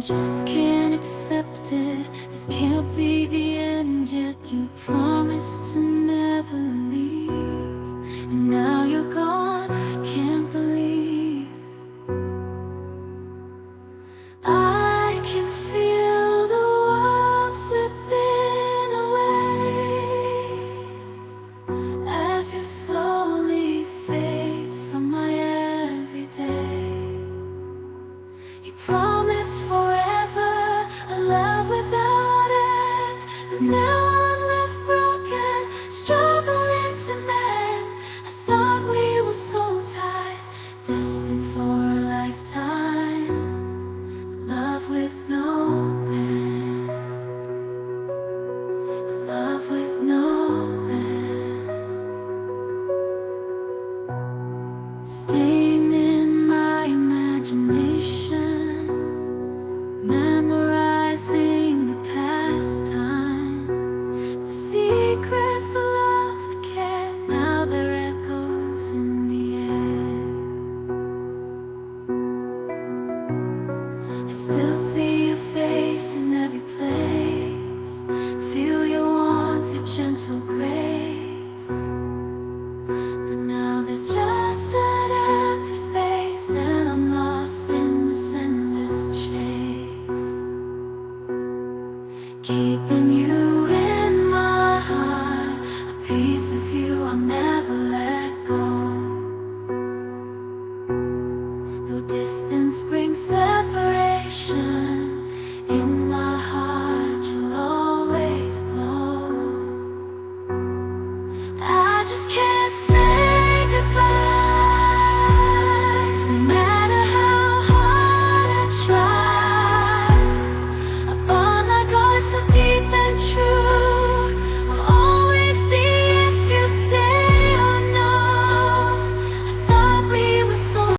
just can't accept it. This can't be the end, yet you promised to never leave. And now you're gone, can't believe. I can feel the world slipping away as you slowly fade from my everyday. You promised forever, a love without end, but now I'm left broken, struggling to mend. I thought we were so tight, destined for a lifetime, love with no end, love with no end. Staying in my imagination, memorizing the past time, the secrets, the love, the care. Now they're echoes in the air. I still see your face in every place.